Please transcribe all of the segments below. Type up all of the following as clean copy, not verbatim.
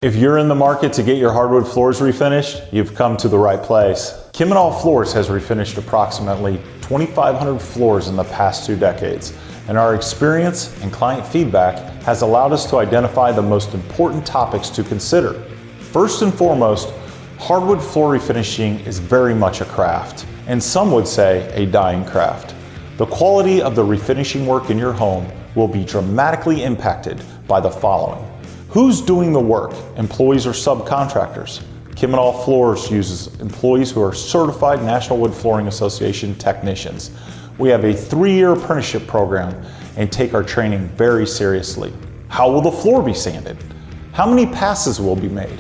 If you're in the market to get your hardwood floors refinished, you've come to the right place. Kimminau Floors has refinished approximately 2,500 floors in the past 2 decades, and our experience and client feedback has allowed us to identify the most important topics to consider. First and foremost, hardwood floor refinishing is very much a craft, and some would say a dying craft. The quality of the refinishing work in your home will be dramatically impacted by the following. Who's doing the work, employees or subcontractors? Kimminau Floors uses employees who are certified National Wood Flooring Association technicians. We have a 3-year apprenticeship program and take our training very seriously. How will the floor be sanded? How many passes will be made?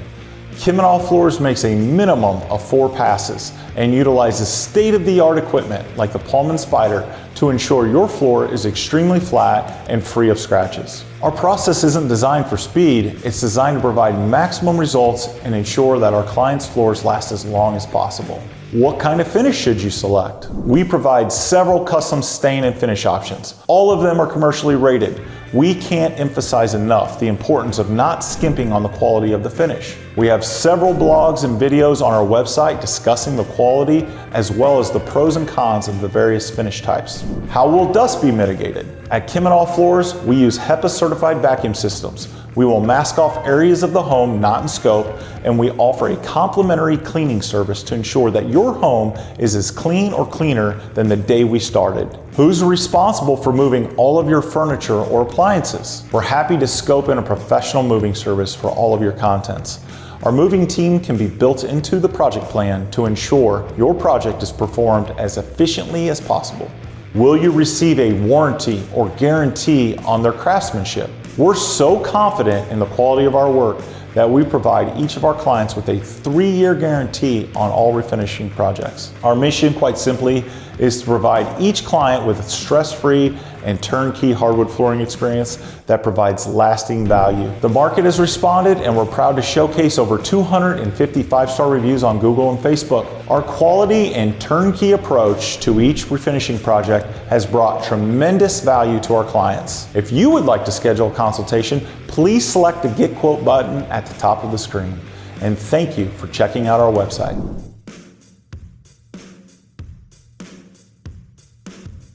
Kimminau Floors makes a minimum of 4 passes and utilizes state-of-the-art equipment like the Palm and Spider to ensure your floor is extremely flat and free of scratches. Our process isn't designed for speed, it's designed to provide maximum results and ensure that our clients' floors last as long as possible. What kind of finish should you select? We provide several custom stain and finish options. All of them are commercially rated. We can't emphasize enough the importance of not skimping on the quality of the finish. We have several blogs and videos on our website discussing the quality as well as the pros and cons of the various finish types. How will dust be mitigated? At Kimminau Floors, we use HEPA certified vacuum systems. We will mask off areas of the home not in scope, and we offer a complimentary cleaning service to ensure that your home is as clean or cleaner than the day we started. Who's responsible for moving all of your furniture or appliances? We're happy to scope in a professional moving service for all of your contents. Our moving team can be built into the project plan to ensure your project is performed as efficiently as possible. Will you receive a warranty or guarantee on their craftsmanship? We're so confident in the quality of our work that we provide each of our clients with a 3-year guarantee on all refinishing projects. Our mission, quite simply, is to provide each client with a stress-free and turnkey hardwood flooring experience that provides lasting value. The market has responded, and we're proud to showcase over 250 5-star reviews on Google and Facebook. Our quality and turnkey approach to each refinishing project has brought tremendous value to our clients. If you would like to schedule a consultation, please select the Get Quote button at the top of the screen. And thank you for checking out our website.